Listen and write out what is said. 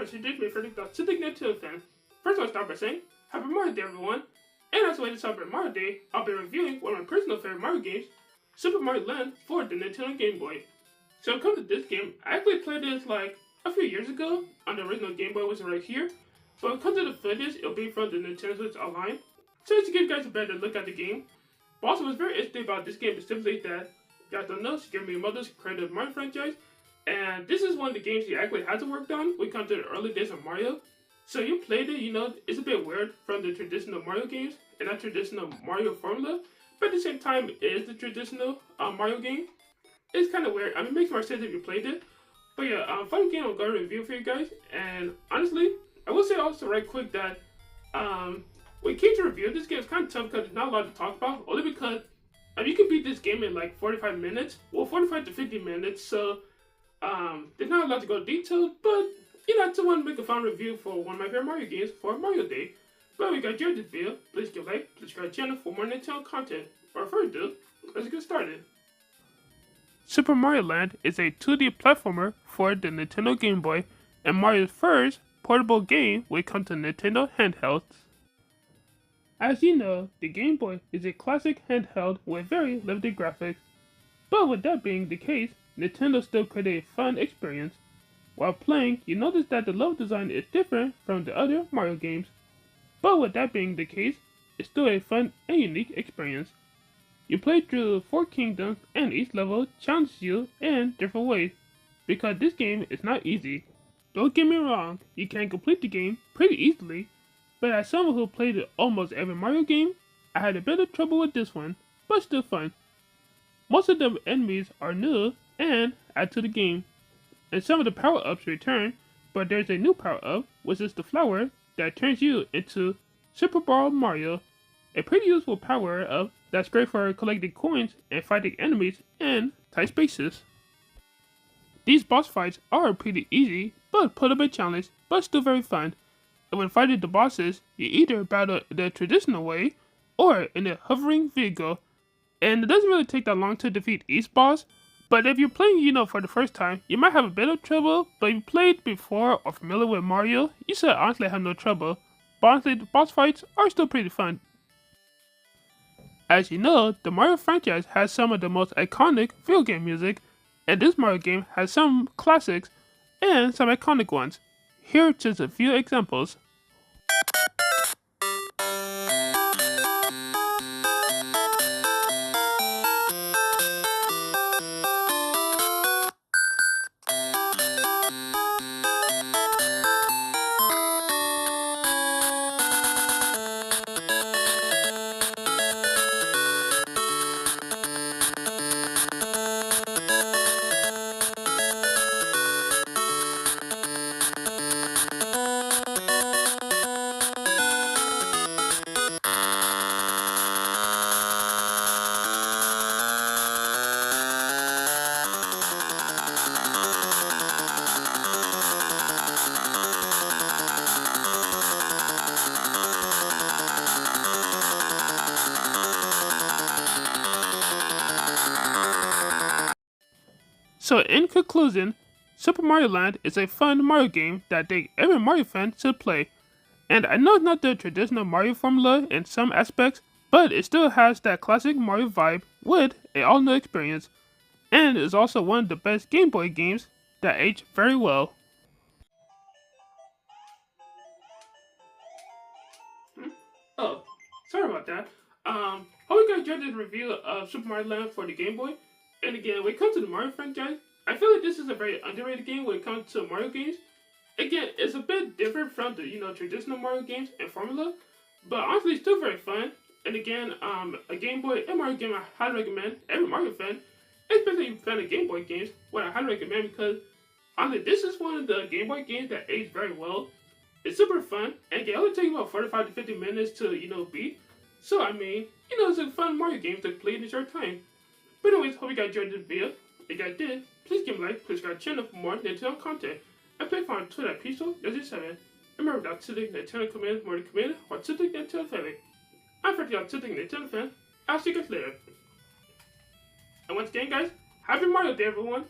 first, introduce me for the Civic Nintendo fan. First, I'll start by saying, Happy Mario Day, everyone! And as a way to celebrate Mario Day, I'll be reviewing one of my personal favorite Mario games, Super Mario Land for the Nintendo Game Boy. So when it comes to this game, I actually played this like a few years ago on the original Game Boy, which is right here. But when it comes to the footage, it'll be from the Nintendo Switch Online. So just to give you guys a better look at the game. But also what's very interesting about this game is simply that, you guys don't know, Shigeru Miyamoto's created the Mario franchise. And this is one of the games he actually hasn't worked on when it comes to the early days of Mario. So you played it, you know, it's a bit weird from the traditional Mario games and that traditional Mario formula. But at the same time, it is the traditional Mario game. It's kind of weird. I mean, it makes more sense if you played it. But yeah, fun game I'm going to review for you guys. And honestly, I will say also right quick that when it came to review, this game is kind of tough because there's not a lot to talk about. Only because you can beat this game in like 45 minutes. Well, 45 to 50 minutes. So there's not a lot to go detailed. But, you know, I just want to make a fun review for one of my favorite Mario games for Mario Day. But if you guys enjoyed this video, please give a like, subscribe to the channel for more Nintendo content. Without further ado, let's get started. Super Mario Land is a 2D platformer for the Nintendo Game Boy and Mario's first portable game when it comes to Nintendo handhelds. As you know, the Game Boy is a classic handheld with very limited graphics. But with that being the case, Nintendo still created a fun experience. While playing, you notice that the level design is different from the other Mario games. But with that being the case, it's still a fun and unique experience. You play through 4 kingdoms and each level challenges you in different ways, because this game is not easy. Don't get me wrong, you can complete the game pretty easily, but as someone who played almost every Mario game, I had a bit of trouble with this one, but still fun. Most of the enemies are new and add to the game, and some of the power-ups return, but there's a new power-up, which is the flower that turns you into Super Mario, a pretty useful power-up that's great for collecting coins and fighting enemies in tight spaces. These boss fights are pretty easy, but put up a challenge, but still very fun. And when fighting the bosses, you either battle the traditional way, or in a hovering vehicle. And it doesn't really take that long to defeat each boss, but if you're playing, you know, for the first time, you might have a bit of trouble, but if you played before or familiar with Mario, you should honestly have no trouble. But honestly, the boss fights are still pretty fun. As you know, the Mario franchise has some of the most iconic video game music, and this Mario game has some classics and some iconic ones. Here are just a few examples. So in conclusion, Super Mario Land is a fun Mario game that I think every Mario fan should play. And I know it's not the traditional Mario formula in some aspects, but it still has that classic Mario vibe with an all-new experience. And is also one of the best Game Boy games that aged very well. Oh, sorry about that. Hope you guys enjoyed this review of Super Mario Land for the Game Boy. And again, when it comes to the Mario franchise, I feel like this is a very underrated game when it comes to Mario games. Again, it's a bit different from the, you know, traditional Mario games and formula, but honestly, it's still very fun. And again, a Game Boy and Mario game I highly recommend every Mario fan, especially if you're a fan of Game Boy games, what I highly recommend because honestly, this is one of the Game Boy games that aged very well. It's super fun, and it only takes about 45 to 50 minutes to, you know, beat. So I mean, you know, it's a fun Mario game to play in a short time. But anyways, hope you guys enjoyed this video. If you guys did, please give a like, please subscribe to the channel for more Nintendo content. And play on Twitter at Pixel07. Remember that today Nintendo commands more to command or today Nintendo family. I'm Freddy, I'm today Nintendo fan. I'll see you guys later. And once again guys, happy Mario Day everyone!